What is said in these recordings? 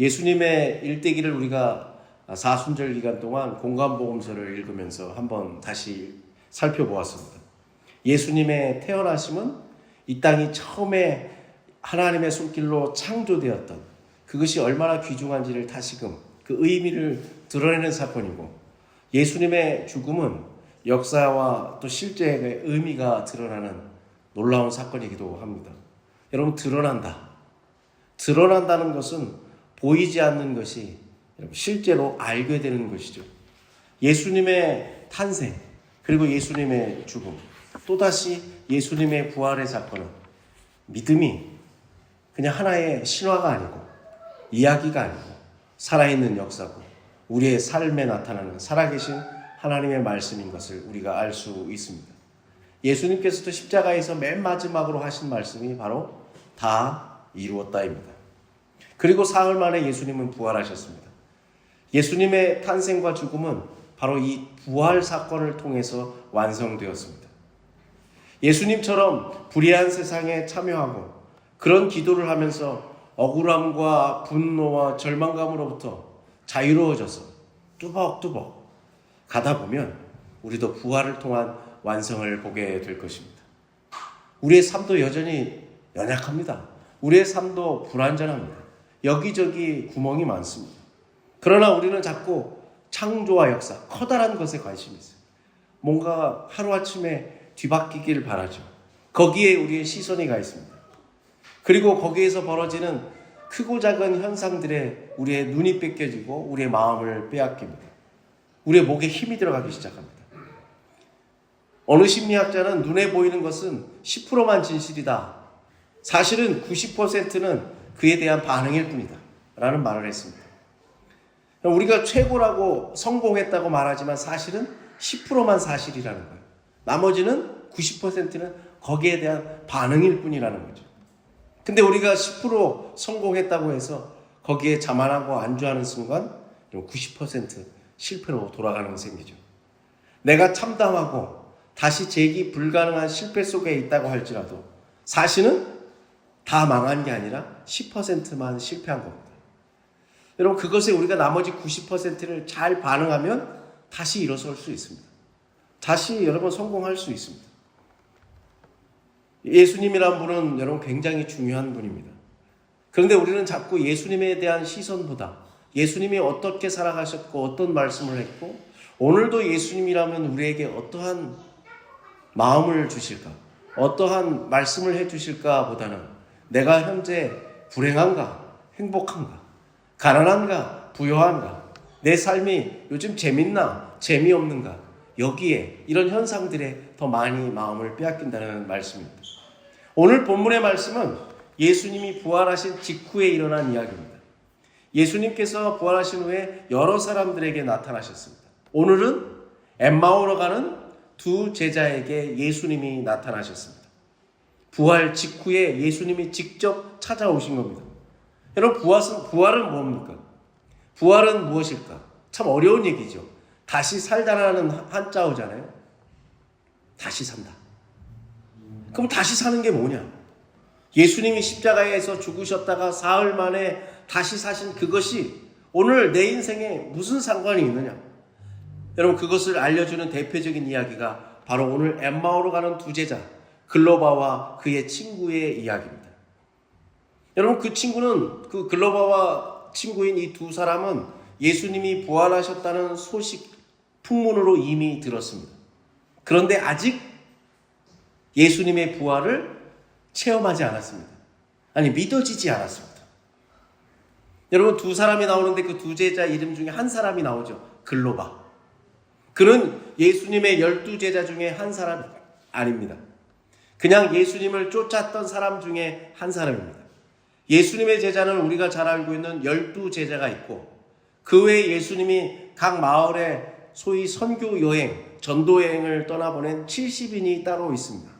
예수님의 일대기를 우리가 사순절 기간 동안 공감복음서를 읽으면서 한번 다시 살펴보았습니다. 예수님의 태어나심은 이 땅이 처음에 하나님의 손길로 창조되었던 그것이 얼마나 귀중한지를 다시금 그 의미를 드러내는 사건이고, 예수님의 죽음은 역사와 또 실제의 의미가 드러나는 놀라운 사건이기도 합니다. 여러분, 드러난다는 것은 보이지 않는 것이 실제로 알게 되는 것이죠. 예수님의 탄생, 그리고 예수님의 죽음, 또다시 예수님의 부활의 사건은 믿음이 그냥 하나의 신화가 아니고, 이야기가 아니고 살아있는 역사고, 우리의 삶에 나타나는 살아계신 하나님의 말씀인 것을 우리가 알 수 있습니다. 예수님께서도 십자가에서 맨 마지막으로 하신 말씀이 바로 다 이루었다입니다. 그리고 사흘 만에 예수님은 부활하셨습니다. 예수님의 탄생과 죽음은 바로 이 부활 사건을 통해서 완성되었습니다. 예수님처럼 불의한 세상에 참여하고 그런 기도를 하면서 억울함과 분노와 절망감으로부터 자유로워져서 뚜벅뚜벅 가다 보면 우리도 부활을 통한 완성을 보게 될 것입니다. 우리의 삶도 여전히 연약합니다. 우리의 삶도 불완전합니다. 여기저기 구멍이 많습니다. 그러나 우리는 자꾸 창조와 역사, 커다란 것에 관심이 있어요. 뭔가 하루아침에 뒤바뀌기를 바라죠. 거기에 우리의 시선이 가 있습니다. 그리고 거기에서 벌어지는 크고 작은 현상들에 우리의 눈이 뺏겨지고 우리의 마음을 빼앗깁니다. 우리의 목에 힘이 들어가기 시작합니다. 어느 심리학자는 눈에 보이는 것은 10%만 진실이다. 사실은 90%는 그에 대한 반응일 뿐이다. 라는 말을 했습니다. 우리가 최고라고 성공했다고 말하지만 사실은 10%만 사실이라는 거예요. 나머지는 90%는 거기에 대한 반응일 뿐이라는 거죠. 근데 우리가 10% 성공했다고 해서 거기에 자만하고 안주하는 순간 90% 실패로 돌아가는 셈이죠. 내가 참담하고 다시 재기 불가능한 실패 속에 있다고 할지라도 사실은 다 망한 게 아니라 10%만 실패한 겁니다. 여러분, 그것에 우리가 나머지 90%를 잘 반응하면 다시 일어설 수 있습니다. 다시 여러분 성공할 수 있습니다. 예수님이란 분은 여러분 굉장히 중요한 분입니다. 그런데 우리는 자꾸 예수님에 대한 시선보다 예수님이 어떻게 살아가셨고 어떤 말씀을 했고 오늘도 예수님이라면 우리에게 어떠한 마음을 주실까, 어떠한 말씀을 해주실까 보다는 내가 현재 불행한가, 행복한가, 가난한가, 부유한가, 내 삶이 요즘 재밌나, 재미없는가, 여기에 이런 현상들에 더 많이 마음을 빼앗긴다는 말씀입니다. 오늘 본문의 말씀은 예수님이 부활하신 직후에 일어난 이야기입니다. 예수님께서 부활하신 후에 여러 사람들에게 나타나셨습니다. 오늘은 엠마오로 가는 두 제자에게 예수님이 나타나셨습니다. 부활 직후에 예수님이 직접 찾아오신 겁니다. 여러분, 부활은 뭡니까? 부활은 무엇일까? 참 어려운 얘기죠. 다시 살다라는 한자어잖아요. 다시 산다. 그럼 다시 사는 게 뭐냐? 예수님이 십자가에서 죽으셨다가 사흘 만에 다시 사신 그것이 오늘 내 인생에 무슨 상관이 있느냐? 여러분, 그것을 알려주는 대표적인 이야기가 바로 오늘 엠마오로 가는 두 제자 글로바와 그의 친구의 이야기입니다. 여러분, 그 친구는, 그 글로바와 친구인 이 두 사람은 예수님이 부활하셨다는 소식 풍문으로 이미 들었습니다. 그런데 아직 예수님의 부활을 체험하지 않았습니다. 아니, 믿어지지 않았습니다. 여러분, 두 사람이 나오는데 그 두 제자 이름 중에 한 사람이 나오죠. 글로바. 그는 예수님의 12제자 중에 한 사람이 아닙니다. 그냥 예수님을 쫓았던 사람 중에 한 사람입니다. 예수님의 제자는 우리가 잘 알고 있는 12제자가 있고 그 외에 예수님이 각 마을에 소위 선교 여행, 전도 여행을 떠나보낸 70인이 따로 있습니다.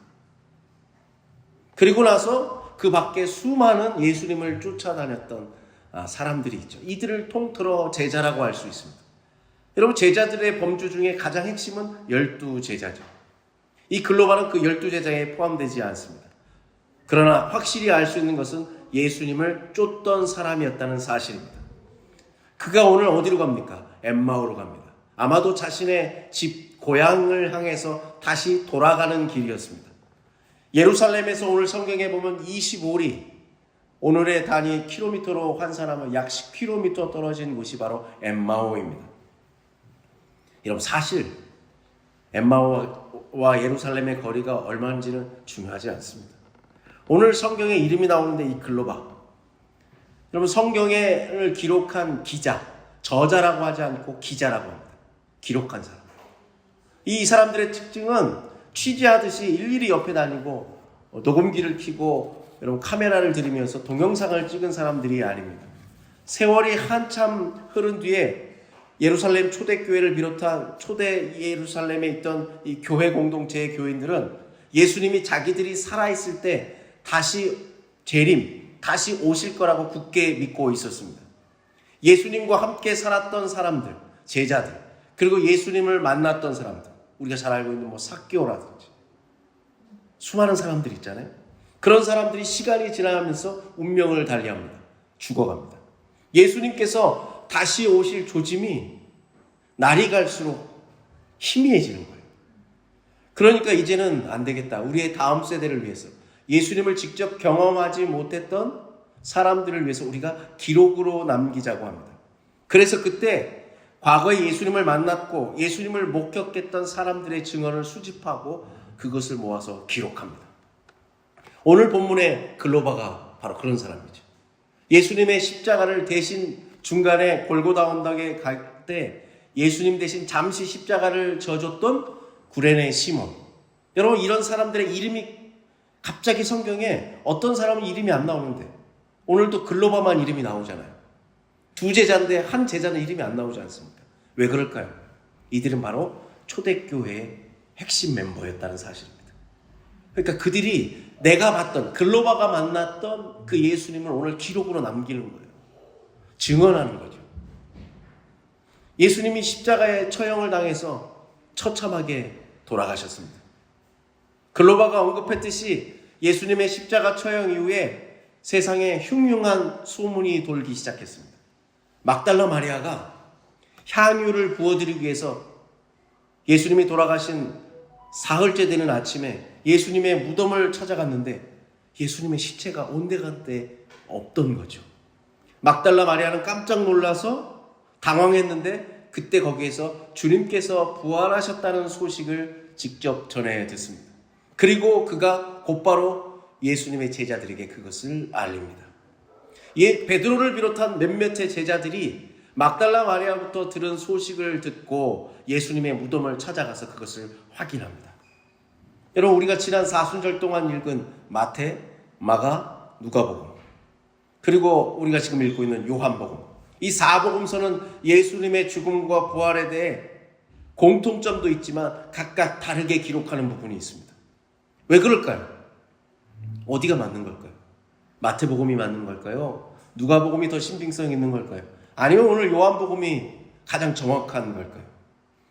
그리고 나서 그 밖에 수많은 예수님을 쫓아다녔던 사람들이 있죠. 이들을 통틀어 제자라고 할 수 있습니다. 여러분, 제자들의 범주 중에 가장 핵심은 12제자죠. 이 글로바는 그 12제자에 포함되지 않습니다. 그러나 확실히 알 수 있는 것은 예수님을 쫓던 사람이었다는 사실입니다. 그가 오늘 어디로 갑니까? 엠마오로 갑니다. 아마도 자신의 집, 고향을 향해서 다시 돌아가는 길이었습니다. 예루살렘에서 오늘 성경에 보면 25리, 오늘의 단위 킬로미터로 환산하면 약 10km 떨어진 곳이 바로 엠마오입니다. 여러분, 사실 엠마오와 예루살렘의 거리가 얼마인지는 중요하지 않습니다. 오늘 성경에 이름이 나오는데 이 글로바, 여러분, 성경을 기록한 기자, 저자라고 하지 않고 기자라고 합니다. 기록한 사람. 이 사람들의 특징은 취재하듯이 일일이 옆에 다니고 녹음기를 켜고 여러분 카메라를 들이면서 동영상을 찍은 사람들이 아닙니다. 세월이 한참 흐른 뒤에 예루살렘 초대교회를 비롯한 초대 예루살렘에 있던 이 교회 공동체의 교인들은 예수님이 자기들이 살아있을 때 다시 재림, 다시 오실 거라고 굳게 믿고 있었습니다. 예수님과 함께 살았던 사람들, 제자들, 그리고 예수님을 만났던 사람들, 우리가 잘 알고 있는 삭개오라든지 수많은 사람들 있잖아요. 그런 사람들이 시간이 지나가면서 운명을 달리합니다. 죽어갑니다. 예수님께서 다시 오실 조짐이 날이 갈수록 희미해지는 거예요. 그러니까 이제는 안 되겠다. 우리의 다음 세대를 위해서, 예수님을 직접 경험하지 못했던 사람들을 위해서 우리가 기록으로 남기자고 합니다. 그래서 그때 과거에 예수님을 만났고 예수님을 목격했던 사람들의 증언을 수집하고 그것을 모아서 기록합니다. 오늘 본문의 글로바가 바로 그런 사람이죠. 예수님의 십자가를 대신 중간에 골고다 언덕에 갈 때 예수님 대신 잠시 십자가를 져줬던 구레네 시몬. 여러분, 이런 사람들의 이름이 갑자기 성경에 어떤 사람은 이름이 안 나오는데 오늘도 글로바만 이름이 나오잖아요. 두 제자인데 한 제자는 이름이 안 나오지 않습니까? 왜 그럴까요? 이들은 바로 초대교회의 핵심 멤버였다는 사실입니다. 그러니까 그들이 내가 봤던, 글로바가 만났던 그 예수님을 오늘 기록으로 남기는 거예요. 증언하는 거죠. 예수님이 십자가에 처형을 당해서 처참하게 돌아가셨습니다. 글로바가 언급했듯이 예수님의 십자가 처형 이후에 세상에 흉흉한 소문이 돌기 시작했습니다. 막달라 마리아가 향유를 부어드리기 위해서 예수님이 돌아가신 사흘째 되는 아침에 예수님의 무덤을 찾아갔는데 예수님의 시체가 온데간데 없던 거죠. 막달라 마리아는 깜짝 놀라서 당황했는데 그때 거기에서 주님께서 부활하셨다는 소식을 직접 전해 듣습니다. 그리고 그가 곧바로 예수님의 제자들에게 그것을 알립니다. 베드로를 비롯한 몇몇의 제자들이 막달라 마리아부터 들은 소식을 듣고 예수님의 무덤을 찾아가서 그것을 확인합니다. 여러분, 우리가 지난 사순절 동안 읽은 마태, 마가, 누가복음, 그리고 우리가 지금 읽고 있는 요한복음, 이 사복음서는 예수님의 죽음과 부활에 대해 공통점도 있지만 각각 다르게 기록하는 부분이 있습니다. 왜 그럴까요? 어디가 맞는 걸까요? 마태복음이 맞는 걸까요? 누가복음이 더 신빙성 있는 걸까요? 아니면 오늘 요한복음이 가장 정확한 걸까요?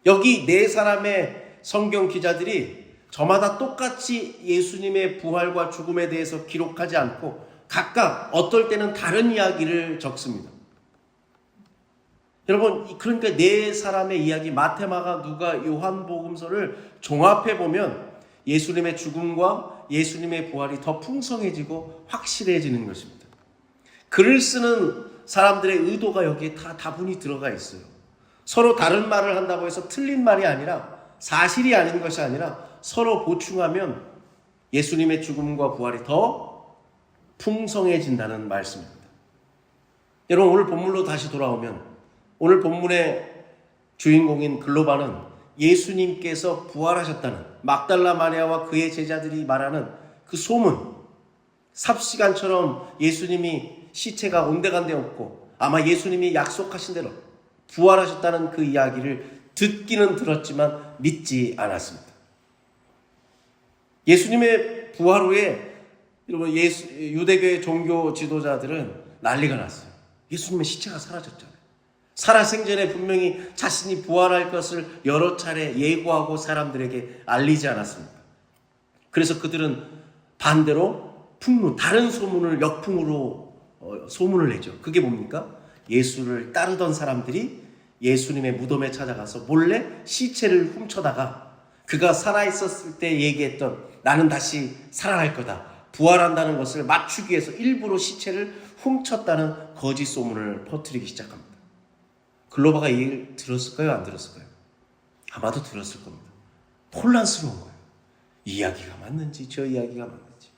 여기 네 사람의 성경 기자들이 저마다 똑같이 예수님의 부활과 죽음에 대해서 기록하지 않고 각각 어떨 때는 다른 이야기를 적습니다. 여러분, 그러니까 네 사람의 이야기, 마태, 마가, 누가, 요한복음서를 종합해 보면 예수님의 죽음과 예수님의 부활이 더 풍성해지고 확실해지는 것입니다. 글을 쓰는 사람들의 의도가 여기에 다 다분히 들어가 있어요. 서로 다른 말을 한다고 해서 틀린 말이 아니라, 사실이 아닌 것이 아니라 서로 보충하면 예수님의 죽음과 부활이 더 풍성해진다는 말씀입니다. 여러분, 오늘 본문으로 다시 돌아오면 오늘 본문의 주인공인 글로바는 예수님께서 부활하셨다는, 막달라 마리아와 그의 제자들이 말하는 그 소문, 삽시간처럼 예수님이 시체가 온데간데 없고 아마 예수님이 약속하신 대로 부활하셨다는 그 이야기를 듣기는 들었지만 믿지 않았습니다. 예수님의 부활 후에 여러분, 유대교의 종교 지도자들은 난리가 났어요. 예수님의 시체가 사라졌잖아요. 살아생전에 분명히 자신이 부활할 것을 여러 차례 예고하고 사람들에게 알리지 않았습니다. 그래서 그들은 반대로 풍문, 다른 소문을 역풍으로 소문을 내죠. 그게 뭡니까? 예수를 따르던 사람들이 예수님의 무덤에 찾아가서 몰래 시체를 훔쳐다가 그가 살아있었을 때 얘기했던 나는 다시 살아날 거다, 부활한다는 것을 맞추기 위해서 일부러 시체를 훔쳤다는 거짓 소문을 퍼뜨리기 시작합니다. 글로바가 이 일 들었을까요? 안 들었을까요? 아마도 들었을 겁니다. 혼란스러운 거예요. 이 이야기가 맞는지 저 이야기가 맞는지.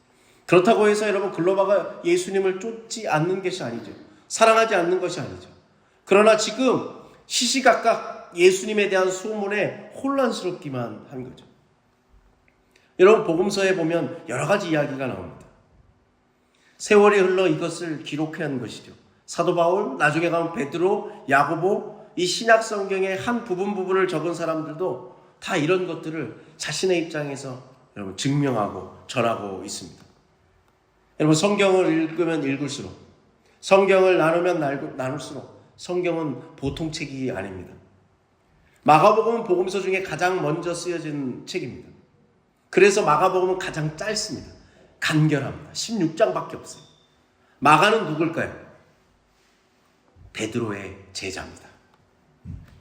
그렇다고 해서 여러분 글로바가 예수님을 쫓지 않는 것이 아니죠. 사랑하지 않는 것이 아니죠. 그러나 지금 시시각각 예수님에 대한 소문에 혼란스럽기만 한 거죠. 여러분 복음서에 보면 여러 가지 이야기가 나옵니다. 세월이 흘러 이것을 기록한 것이죠. 사도 바울, 나중에 가면 베드로, 야고보, 이 신약 성경의 한 부분을 적은 사람들도 다 이런 것들을 자신의 입장에서 여러분 증명하고 전하고 있습니다. 여러분 성경을 읽으면 읽을수록, 성경을 나누면 나눌수록 성경은 보통 책이 아닙니다. 마가복음은 복음서 중에 가장 먼저 쓰여진 책입니다. 그래서 마가복음은 가장 짧습니다. 간결합니다. 16장밖에 없어요. 마가는 누굴까요? 베드로의 제자입니다.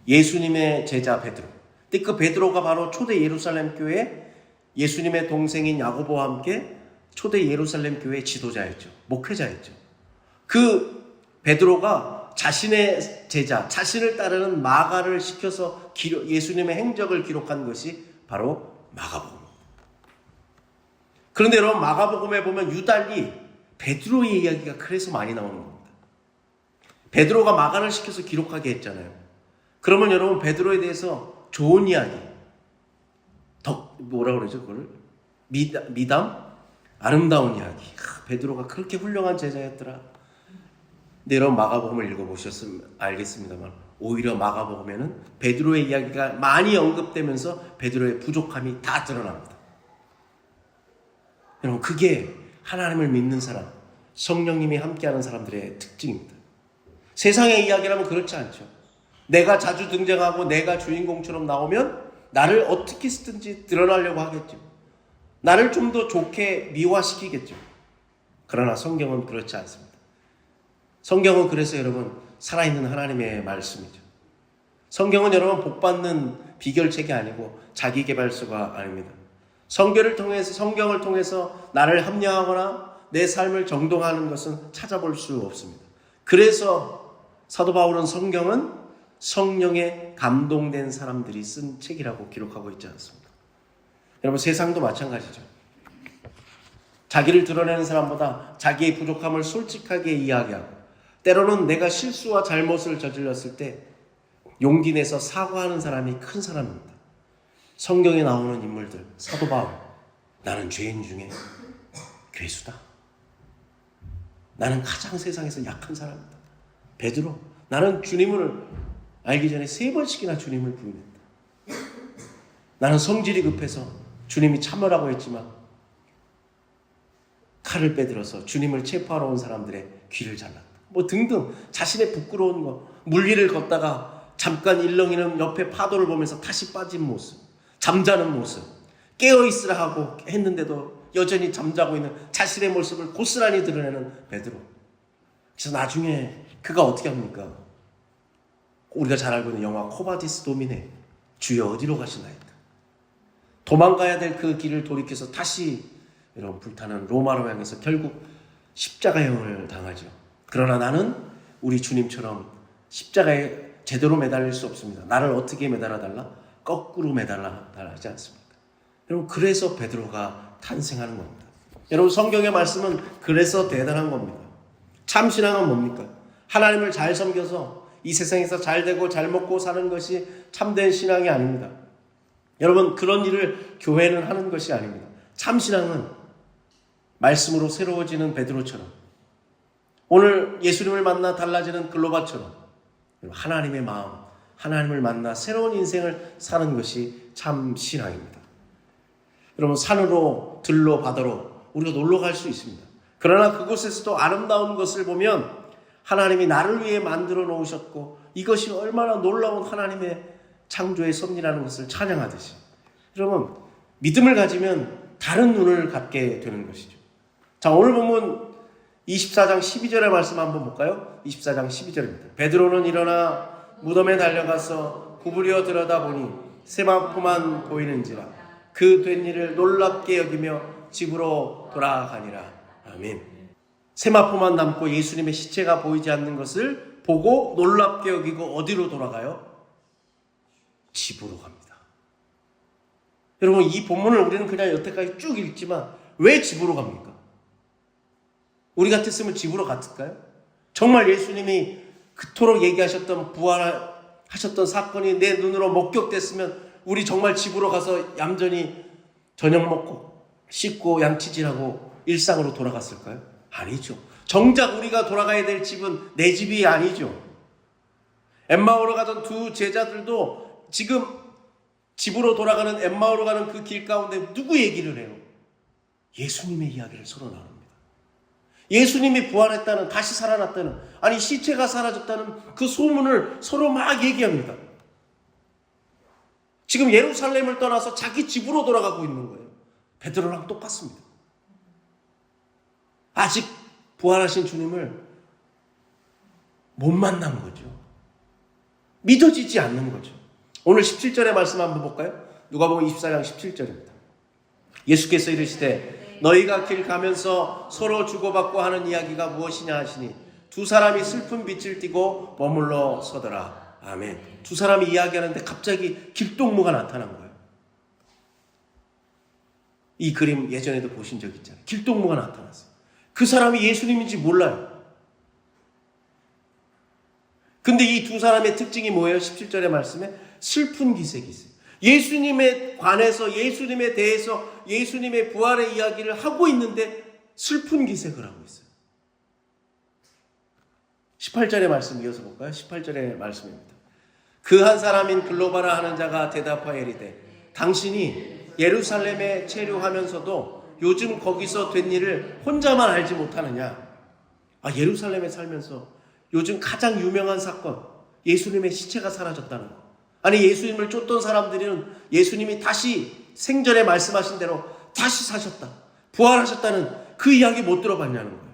예수님의 제자 베드로. 근데 그 베드로가 바로 초대 예루살렘 교회 예수님의 동생인 야고보와 함께 초대 예루살렘 교회의 지도자였죠. 목회자였죠. 그 베드로가 자신의 제자, 자신을 따르는 마가를 시켜서 예수님의 행적을 기록한 것이 바로 마가복음. 그런데 여러분 마가복음에 보면 유달리 베드로의 이야기가 그래서 많이 나오는 겁니다. 베드로가 마가를 시켜서 기록하게 했잖아요. 그러면 여러분 베드로에 대해서 좋은 이야기, 뭐라 그러죠 그걸? 미담? 아름다운 이야기. 베드로가 그렇게 훌륭한 제자였더라. 근데 여러분 마가복음을 읽어보셨으면 알겠습니다만 오히려 마가복음에는 베드로의 이야기가 많이 언급되면서 베드로의 부족함이 다 드러납니다. 여러분 그게 하나님을 믿는 사람, 성령님이 함께하는 사람들의 특징입니다. 세상의 이야기라면 그렇지 않죠. 내가 자주 등장하고 내가 주인공처럼 나오면 나를 어떻게 쓰든지 드러나려고 하겠죠. 나를 좀 더 좋게 미화시키겠죠. 그러나 성경은 그렇지 않습니다. 성경은 그래서 여러분 살아있는 하나님의 말씀이죠. 성경은 여러분 복받는 비결책이 아니고 자기계발서가 아닙니다. 성경을 통해서 나를 합리화하거나 내 삶을 정동하는 것은 찾아볼 수 없습니다. 그래서 사도 바울은 성경은 성령에 감동된 사람들이 쓴 책이라고 기록하고 있지 않습니다. 여러분 세상도 마찬가지죠. 자기를 드러내는 사람보다 자기의 부족함을 솔직하게 이야기하고 때로는 내가 실수와 잘못을 저질렀을 때 용기 내서 사과하는 사람이 큰 사람입니다. 성경에 나오는 인물들, 사도 바울, 나는 죄인 중에 괴수다. 나는 가장 세상에서 약한 사람이다. 베드로, 나는 주님을 알기 전에 3번씩이나 주님을 부인했다. 나는 성질이 급해서 주님이 참으라고 했지만 칼을 빼들어서 주님을 체포하러 온 사람들의 귀를 잘랐다. 뭐 등등 자신의 부끄러운 거, 물 위를 걷다가 잠깐 일렁이는 옆에 파도를 보면서 다시 빠진 모습, 잠자는 모습, 깨어있으라 하고 했는데도 여전히 잠자고 있는 자신의 모습을 고스란히 드러내는 베드로. 그래서 나중에 그가 어떻게 합니까? 우리가 잘 알고 있는 영화 코바디스 도미네, 주여 어디로 가시나이까? 도망가야 될 그 길을 돌이켜서 다시 여러분 불타는 로마로 향해서 결국 십자가형을 당하죠. 그러나 나는 우리 주님처럼 십자가에 제대로 매달릴 수 없습니다. 나를 어떻게 매달아달라? 거꾸로 매달라 하지 않습니까? 여러분 그래서 베드로가 탄생하는 겁니다. 여러분 성경의 말씀은 그래서 대단한 겁니다. 참 신앙은 뭡니까? 하나님을 잘 섬겨서 이 세상에서 잘 되고 잘 먹고 사는 것이 참된 신앙이 아닙니다. 여러분 그런 일을 교회는 하는 것이 아닙니다. 참 신앙은 말씀으로 새로워지는 베드로처럼 오늘 예수님을 만나 달라지는 글로바처럼 하나님의 마음, 하나님을 만나 새로운 인생을 사는 것이 참 신앙입니다. 여러분 산으로 들로 바다로 우리가 놀러 갈 수 있습니다. 그러나 그곳에서도 아름다운 것을 보면 하나님이 나를 위해 만들어 놓으셨고 이것이 얼마나 놀라운 하나님의 창조의 섭리라는 것을 찬양하듯이 여러분 믿음을 가지면 다른 눈을 갖게 되는 것이죠. 자 오늘 보면 24장 12절의 말씀 한번 볼까요? 24장 12절입니다. 베드로는 일어나 무덤에 달려가서 구부려 들여다보니 세마포만 보이는지라 그 된 일을 놀랍게 여기며 집으로 돌아가니라. 아멘. 세마포만 남고 예수님의 시체가 보이지 않는 것을 보고 놀랍게 여기고 어디로 돌아가요? 집으로 갑니다. 여러분, 이 본문을 우리는 그냥 여태까지 쭉 읽지만 왜 집으로 갑니까? 우리 같았으면 집으로 갔을까요? 정말 예수님이 그토록 얘기하셨던 부활하셨던 사건이 내 눈으로 목격됐으면 우리 정말 집으로 가서 얌전히 저녁 먹고 씻고 양치질하고 일상으로 돌아갔을까요? 아니죠. 정작 우리가 돌아가야 될 집은 내 집이 아니죠. 엠마오로 가던 두 제자들도 지금 집으로 돌아가는 엠마오로 가는 그 길 가운데 누구 얘기를 해요? 예수님의 이야기를 서로 나눕니다. 예수님이 부활했다는, 다시 살아났다는, 아니 시체가 사라졌다는 그 소문을 서로 막 얘기합니다. 지금 예루살렘을 떠나서 자기 집으로 돌아가고 있는 거예요. 베드로랑 똑같습니다. 아직 부활하신 주님을 못 만난 거죠. 믿어지지 않는 거죠. 오늘 17절의 말씀 한번 볼까요? 누가복음 24장 17절입니다. 예수께서 이르시되 너희가 길 가면서 서로 주고받고 하는 이야기가 무엇이냐 하시니 두 사람이 슬픈 빛을 띠고 머물러 서더라. 아멘. 두 사람이 이야기하는데 갑자기 길동무가 나타난 거예요. 이 그림 예전에도 보신 적 있잖아요. 길동무가 나타났어요. 그 사람이 예수님인지 몰라요. 근데 이 두 사람의 특징이 뭐예요? 17절의 말씀에 슬픈 기색이 있어요. 예수님에 관해서, 예수님에 대해서, 예수님의 부활의 이야기를 하고 있는데 슬픈 기색을 하고 있어요. 18절의 말씀 이어서 볼까요? 18절의 말씀입니다. 그 한 사람인 글로바라 하는 자가 대답하여 이르되 당신이 예루살렘에 체류하면서도 요즘 거기서 된 일을 혼자만 알지 못하느냐? 예루살렘에 살면서 요즘 가장 유명한 사건, 예수님의 시체가 사라졌다는 거. 아니 예수님을 쫓던 사람들은 예수님이 다시 생전에 말씀하신 대로 다시 사셨다, 부활하셨다는 그 이야기 못 들어봤냐는 거예요.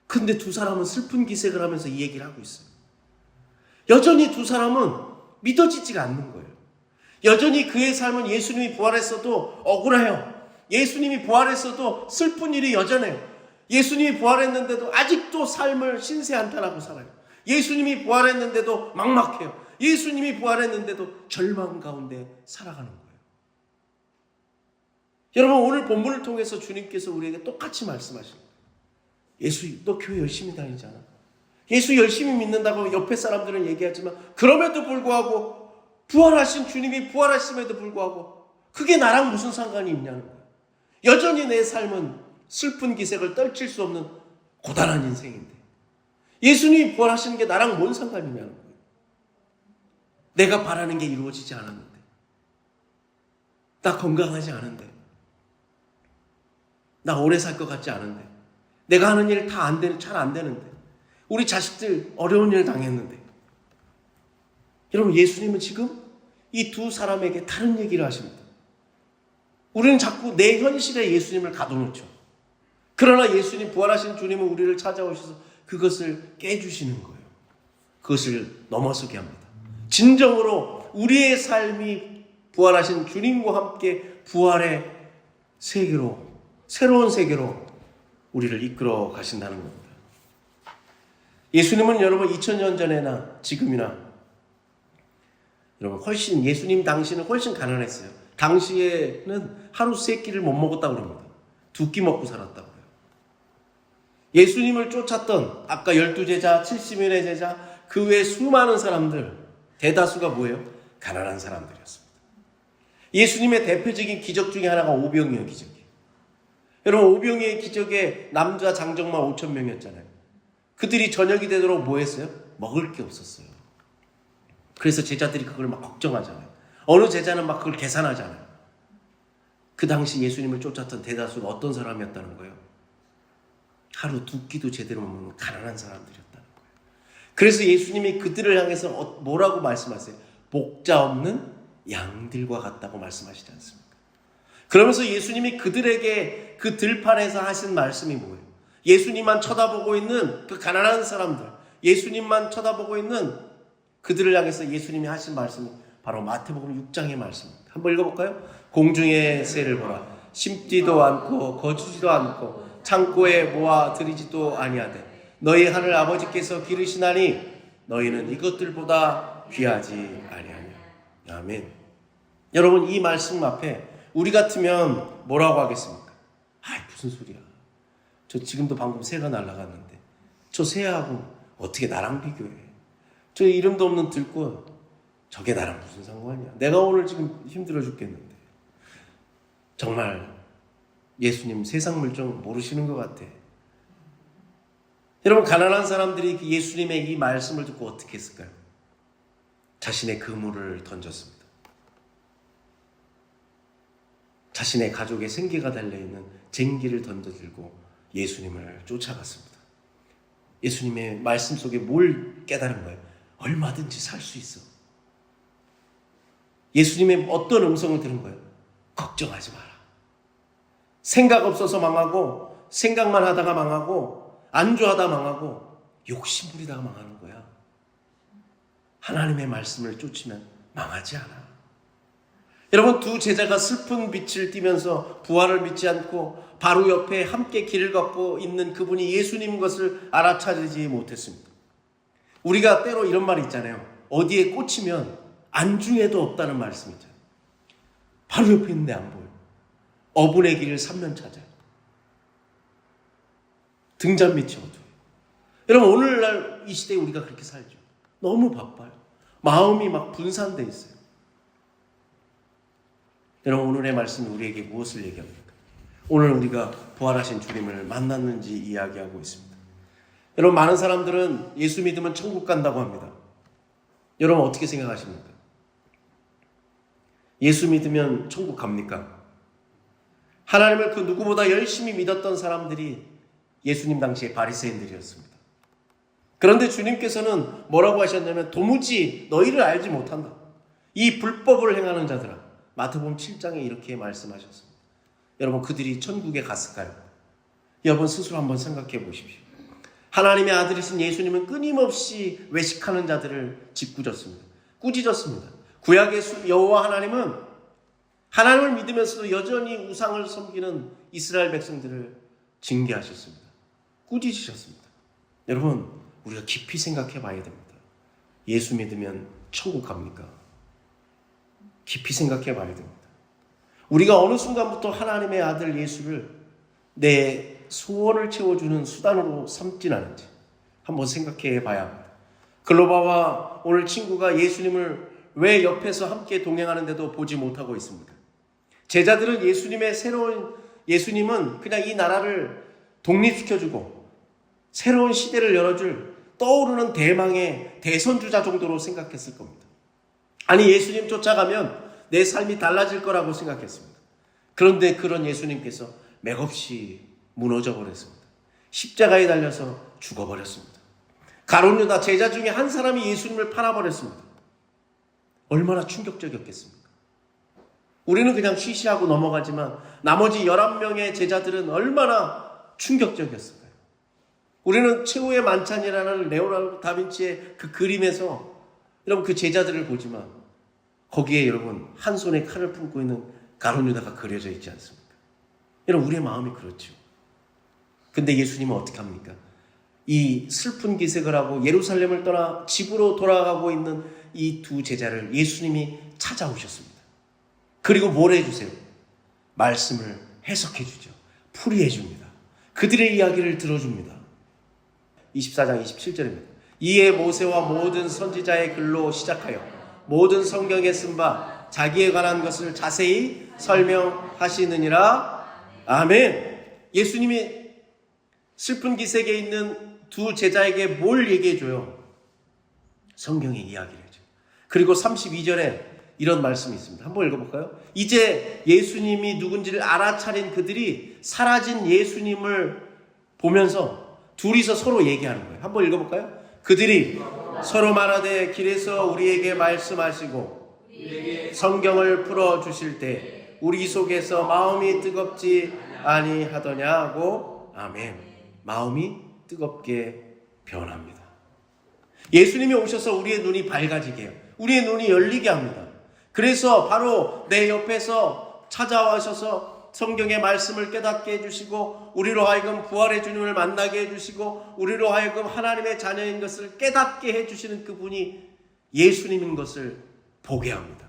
근데 두 사람은 슬픈 기색을 하면서 이 얘기를 하고 있어요. 여전히 두 사람은 믿어지지가 않는 거예요. 여전히 그의 삶은 예수님이 부활했어도 억울해요. 예수님이 부활했어도 슬픈 일이 여전해요. 예수님이 부활했는데도 아직도 삶을 신세한탄하고 살아요. 예수님이 부활했는데도 막막해요. 예수님이 부활했는데도 절망 가운데 살아가는 거예요. 여러분, 오늘 본문을 통해서 주님께서 우리에게 똑같이 말씀하십니다. 예수, 너 교회 열심히 다니잖아. 예수 열심히 믿는다고 옆에 사람들은 얘기하지만 그럼에도 불구하고 부활하신 주님이 부활하심에도 불구하고 그게 나랑 무슨 상관이 있냐는 거예요. 여전히 내 삶은 슬픈 기색을 떨칠 수 없는 고단한 인생인데 예수님이 부활하시는 게 나랑 뭔 상관이냐는 거예요. 내가 바라는 게 이루어지지 않았는데, 나 건강하지 않은데, 나 오래 살 것 같지 않은데, 내가 하는 일 다 잘 안 되는데, 우리 자식들 어려운 일 당했는데. 여러분, 예수님은 지금 이 두 사람에게 다른 얘기를 하십니다. 우리는 자꾸 내 현실에 예수님을 가둬놓죠. 그러나 예수님, 부활하신 주님은 우리를 찾아오셔서 그것을 깨주시는 거예요. 그것을 넘어서게 합니다. 진정으로 우리의 삶이 부활하신 주님과 함께 부활의 세계로, 새로운 세계로 우리를 이끌어 가신다는 겁니다. 예수님은 여러분 2000년 전에나 지금이나 여러분 훨씬, 예수님 당시는 훨씬 가난했어요. 당시에는 하루 3끼를 못 먹었다고 합니다. 2끼 먹고 살았다고 해요. 예수님을 쫓았던 아까 12제자, 70인의 제자, 그 외 수많은 사람들, 대다수가 뭐예요? 가난한 사람들이었습니다. 예수님의 대표적인 기적 중에 하나가 오병이어 기적이에요. 여러분, 오병이어의 기적에 남자 장정만 5,000명이었잖아요. 그들이 저녁이 되도록 뭐 했어요? 먹을 게 없었어요. 그래서 제자들이 그걸 막 걱정하잖아요. 어느 제자는 막 그걸 계산하잖아요. 그 당시 예수님을 쫓았던 대다수가 어떤 사람이었다는 거예요? 하루 2끼도 제대로 먹는 가난한 사람들이었다는 거예요. 그래서 예수님이 그들을 향해서 뭐라고 말씀하세요? 목자 없는 양들과 같다고 말씀하시지 않습니까? 그러면서 예수님이 그들에게 그 들판에서 하신 말씀이 뭐예요? 예수님만 쳐다보고 있는 그 가난한 사람들, 예수님만 쳐다보고 있는 그들을 향해서 예수님이 하신 말씀이 바로 마태복음 6장의 말씀입니다. 한번 읽어볼까요? 공중의 새를 보라. 심지도 않고 거두지도 않고 창고에 모아 들이지도 아니하되 너희 하늘 아버지께서 기르시나니 너희는 이것들보다 귀하지 아니하냐. 아멘. 여러분, 이 말씀 앞에 우리 같으면 뭐라고 하겠습니까? 아이, 무슨 소리야. 저 지금도 방금 새가 날아갔는데 저 새하고 어떻게 나랑 비교해. 저 이름도 없는 들꽃, 저게 나랑 무슨 상관이야. 내가 오늘 지금 힘들어 죽겠는데. 정말 예수님 세상 물정 모르시는 것 같아. 여러분, 가난한 사람들이 예수님의 이 말씀을 듣고 어떻게 했을까요? 자신의 그물을 던졌습니다. 자신의 가족의 생계가 달려있는 쟁기를 던져들고 예수님을 쫓아갔습니다. 예수님의 말씀 속에 뭘 깨달은 거예요? 얼마든지 살 수 있어. 예수님의 어떤 음성을 들은 거예요? 걱정하지 마라. 생각 없어서 망하고, 생각만 하다가 망하고, 안주하다 망하고, 욕심 부리다가 망하는 거야. 하나님의 말씀을 쫓으면 망하지 않아. 여러분, 두 제자가 슬픈 빛을 띠면서 부활을 믿지 않고 바로 옆에 함께 길을 걷고 있는 그분이 예수님인 것을 알아차리지 못했습니다. 우리가 때로 이런 말이 있잖아요. 어디에 꽂히면 안중에도 없다는 말씀이죠. 바로 옆에 있는데 안 보여. 어분의 길을 3년 찾아요. 등잔 밑이 어두워요. 여러분, 오늘날 이 시대에 우리가 그렇게 살죠. 너무 바빠요. 마음이 막 분산돼 있어요. 여러분, 오늘의 말씀이 우리에게 무엇을 얘기합니까? 오늘 우리가 부활하신 주님을 만났는지 이야기하고 있습니다. 여러분, 많은 사람들은 예수 믿으면 천국 간다고 합니다. 여러분, 어떻게 생각하십니까? 예수 믿으면 천국 갑니까? 하나님을 그 누구보다 열심히 믿었던 사람들이 예수님 당시의 바리새인들이었습니다. 그런데 주님께서는 뭐라고 하셨냐면 도무지 너희를 알지 못한다. 이 불법을 행하는 자들아. 마태복음 7장에 이렇게 말씀하셨습니다. 여러분, 그들이 천국에 갔을까요? 여러분 스스로 한번 생각해 보십시오. 하나님의 아들이신 예수님은 끊임없이 외식하는 자들을 짓궂었습니다. 꾸짖었습니다. 구약의 여호와 하나님은 하나님을 믿으면서도 여전히 우상을 섬기는 이스라엘 백성들을 징계하셨습니다. 꾸짖으셨습니다. 여러분, 우리가 깊이 생각해 봐야 됩니다. 예수 믿으면 천국 갑니까? 깊이 생각해 봐야 됩니다. 우리가 어느 순간부터 하나님의 아들 예수를 내 소원을 채워주는 수단으로 삼진 않은지 한번 생각해 봐야 합니다. 글로바와 오늘 친구가 예수님을 왜 옆에서 함께 동행하는데도 보지 못하고 있습니까? 제자들은 예수님은 그냥 이 나라를 독립시켜주고 새로운 시대를 열어줄 떠오르는 대망의 대선주자 정도로 생각했을 겁니다. 아니, 예수님 쫓아가면 내 삶이 달라질 거라고 생각했습니다. 그런데 그런 예수님께서 맥없이 무너져 버렸습니다. 십자가에 달려서 죽어버렸습니다. 가룟 유다 제자 중에 한 사람이 예수님을 팔아버렸습니다. 얼마나 충격적이었겠습니까? 우리는 그냥 쉬쉬하고 넘어가지만 나머지 11명의 제자들은 얼마나 충격적이었을까요? 우리는 최후의 만찬이라는 레오나르도 다빈치의 그 그림에서 여러분 그 제자들을 보지만 거기에 여러분 한 손에 칼을 품고 있는 가룟 유다가 그려져 있지 않습니까? 여러분, 우리의 마음이 그렇죠. 근데 예수님은 어떻게 합니까? 이 슬픈 기색을 하고 예루살렘을 떠나 집으로 돌아가고 있는 이 두 제자를 예수님이 찾아오셨습니다. 그리고 뭘 해주세요? 말씀을 해석해 주죠. 풀이해 줍니다. 그들의 이야기를 들어줍니다. 24장 27절입니다. 이에 모세와 모든 선지자의 글로 시작하여 모든 성경에 쓴 바 자기에 관한 것을 자세히 설명하시느니라. 아멘. 예수님이 슬픈 기색에 있는 두 제자에게 뭘 얘기해 줘요? 성경의 이야기를 해줘. 그리고 32절에 이런 말씀이 있습니다. 한번 읽어볼까요? 이제 예수님이 누군지를 알아차린 그들이 사라진 예수님을 보면서 둘이서 서로 얘기하는 거예요. 한번 읽어볼까요? 그들이 서로 말하되 길에서 우리에게 말씀하시고 성경을 풀어주실 때 우리 속에서 마음이 뜨겁지 아니하더냐고. 아멘. 마음이 뜨겁게 변합니다. 예수님이 오셔서 우리의 눈이 밝아지게 해요. 우리의 눈이 열리게 합니다. 그래서 바로 내 옆에서 찾아와셔서 성경의 말씀을 깨닫게 해주시고 우리로 하여금 부활의 주님을 만나게 해주시고 우리로 하여금 하나님의 자녀인 것을 깨닫게 해주시는 그분이 예수님인 것을 보게 합니다.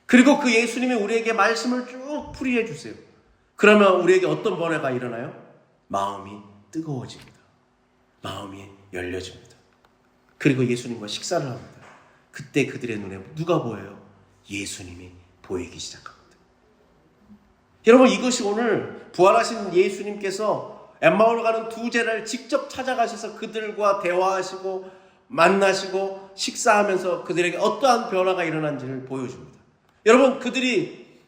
그리고 그 예수님이 우리에게 말씀을 쭉 풀이해 주세요. 그러면 우리에게 어떤 변화가 일어나요? 마음이 뜨거워집니다. 마음이 열려집니다. 그리고 예수님과 식사를 합니다. 그때 그들의 눈에 누가 보여요? 예수님이 보이기 시작합니다. 여러분, 이것이 오늘 부활하신 예수님께서 엠마오로 가는 두 제자를 직접 찾아가셔서 그들과 대화하시고 만나시고 식사하면서 그들에게 어떠한 변화가 일어난지를 보여줍니다. 여러분, 그들이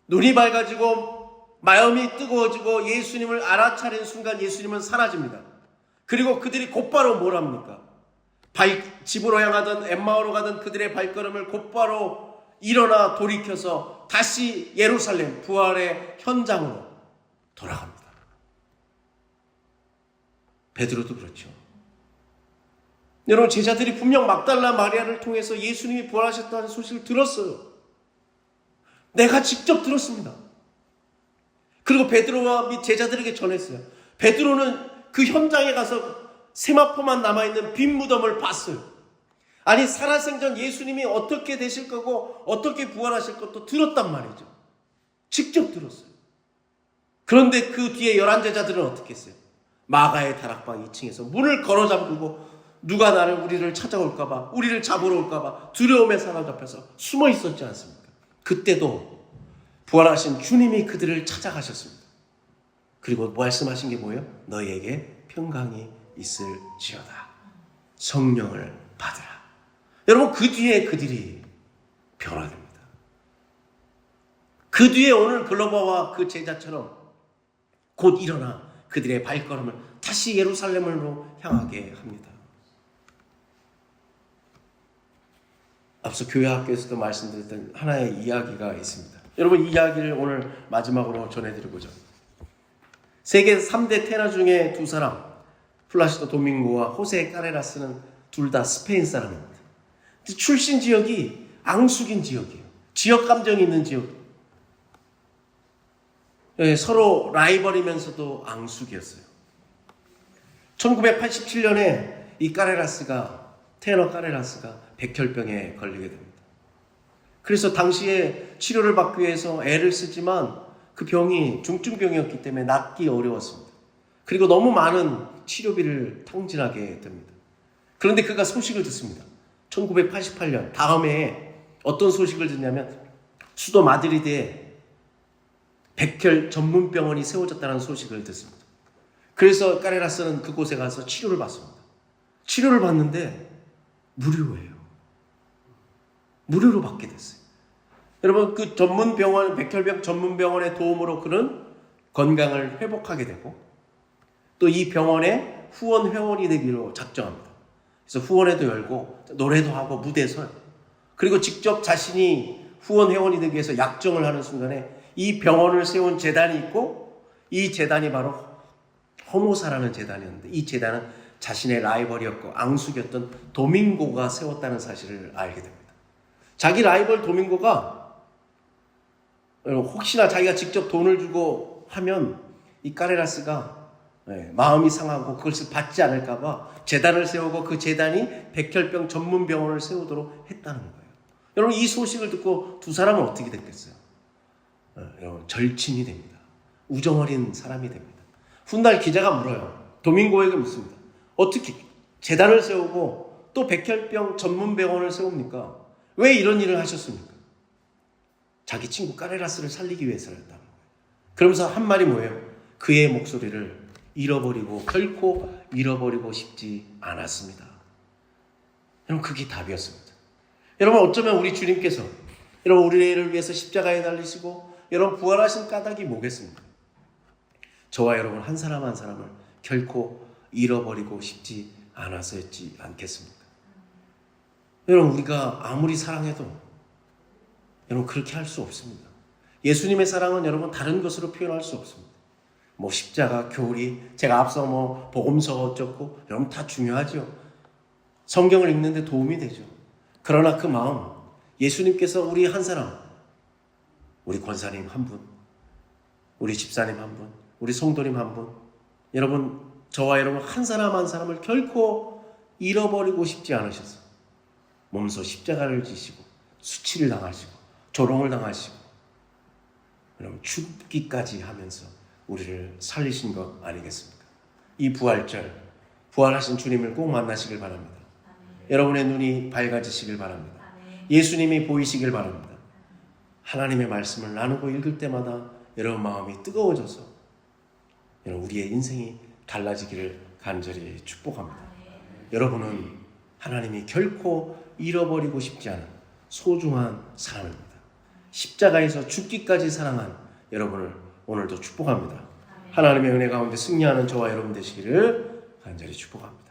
눈이 밝아지고 마음이 뜨거워지고 예수님을 알아차린 순간 예수님은 사라집니다. 그리고 그들이 곧바로 뭘 합니까? 집으로 향하던 엠마오로 가던 그들의 발걸음을 곧바로 일어나 돌이켜서 다시 예루살렘 부활의 현장으로 돌아갑니다. 베드로도 그렇죠. 여러분, 제자들이 분명 막달라 마리아를 통해서 예수님이 부활하셨다는 소식을 들었어요. 내가 직접 들었습니다. 그리고 베드로와 및 제자들에게 전했어요. 베드로는 그 현장에 가서 세마포만 남아있는 빈 무덤을 봤어요. 아니, 살아생전 예수님이 어떻게 되실 거고 어떻게 부활하실 것도 들었단 말이죠. 직접 들었어요. 그런데 그 뒤에 11제자들은 어떻게 했어요? 마가의 다락방 2층에서 문을 걸어 잠그고 누가 우리를 찾아올까봐, 우리를 잡으러 올까봐 두려움에 사로잡혀서 숨어 있었지 않습니까? 그때도 부활하신 주님이 그들을 찾아가셨습니다. 그리고 말씀하신 게 뭐예요? 너희에게 평강이 있을지어다. 성령을 받으라. 여러분, 그 뒤에 그들이 변화됩니다. 그 뒤에 오늘 글로바와 그 제자처럼 곧 일어나 그들의 발걸음을 다시 예루살렘으로 향하게 합니다. 앞서 교회학교에서도 말씀드렸던 하나의 이야기가 있습니다. 여러분, 이 이야기를 오늘 마지막으로 전해드리고자 합니다. 세계 3대 테너 중에 두 사람, 플라시도 도밍고와 호세 까레라스는 둘 다 스페인 사람입니다. 출신 지역이 앙숙인 지역이에요. 지역 감정이 있는 지역. 서로 라이벌이면서도 앙숙이었어요. 1987년에 이 테너 까레라스가 백혈병에 걸리게 됩니다. 그래서 당시에 치료를 받기 위해서 애를 쓰지만 그 병이 중증병이었기 때문에 낫기 어려웠습니다. 그리고 너무 많은 치료비를 탕진하게 됩니다. 그런데 그가 소식을 듣습니다. 1988년 다음 해에 어떤 소식을 듣냐면 수도 마드리드에 백혈 전문병원이 세워졌다는 소식을 듣습니다. 그래서 까레라스는 그곳에 가서 치료를 받습니다. 치료를 받는데 무료예요. 무료로 받게 됐어요. 여러분, 그 백혈병 전문병원의 도움으로 그는 건강을 회복하게 되고 또 이 병원의 후원 회원이 되기로 작정합니다. 그래서 후원회도 열고 노래도 하고 무대에 서요. 그리고 직접 자신이 후원 회원이 되기 위해서 약정을 하는 순간에 이 병원을 세운 재단이 있고 이 재단이 바로 허모사라는 재단이었는데 이 재단은 자신의 라이벌이었고 앙숙이었던 도밍고가 세웠다는 사실을 알게 됩니다. 자기 라이벌 도밍고가 혹시나 자기가 직접 돈을 주고 하면 이 까레라스가 마음이 상하고 그것을 받지 않을까봐 재단을 세우고 그 재단이 백혈병 전문병원을 세우도록 했다는 거예요. 여러분, 이 소식을 듣고 두 사람은 어떻게 됐겠어요? 여러분, 절친이 됩니다. 우정어린 사람이 됩니다. 훗날 기자가 물어요. 도밍고에게 묻습니다. 어떻게 재단을 세우고 또 백혈병 전문병원을 세웁니까? 왜 이런 일을 하셨습니까? 자기 친구 까레라스를 살리기 위해서였다는 거예요. 그러면서 한 말이 뭐예요? 그의 목소리를 결코 잃어버리고 싶지 않았습니다. 여러분, 그게 답이었습니다. 여러분, 어쩌면 우리 주님께서 여러분 우리를 위해서 십자가에 달리시고 여러분 부활하신 까닭이 뭐겠습니까? 저와 여러분 한 사람 한 사람을 결코 잃어버리고 싶지 않아서였지 않겠습니까? 여러분, 우리가 아무리 사랑해도 여러분 그렇게 할 수 없습니다. 예수님의 사랑은 여러분 다른 것으로 표현할 수 없습니다. 뭐 십자가, 교리, 제가 앞서 뭐 복음서 어쩌고 여러분 다 중요하죠. 성경을 읽는데 도움이 되죠. 그러나 그 마음, 예수님께서 우리 한 사람, 우리 권사님 한 분, 우리 집사님 한 분, 우리 성도님 한 분, 여러분 저와 여러분 한 사람 한 사람을 결코 잃어버리고 싶지 않으셔서 몸소 십자가를 지시고 수치를 당하시고 조롱을 당하시고 여러분 죽기까지 하면서 우리를 살리신 것 아니겠습니까? 이 부활절, 부활하신 주님을 꼭 만나시길 바랍니다. 여러분의 눈이 밝아지시길 바랍니다. 예수님이 보이시길 바랍니다. 하나님의 말씀을 나누고 읽을 때마다 여러분 마음이 뜨거워져서 여러분 우리의 인생이 달라지기를 간절히 축복합니다. 여러분은 하나님이 결코 잃어버리고 싶지 않은 소중한 사람입니다. 십자가에서 죽기까지 사랑한 여러분을 오늘도 축복합니다. 하나님의 은혜 가운데 승리하는 저와 여러분 되시기를 간절히 축복합니다.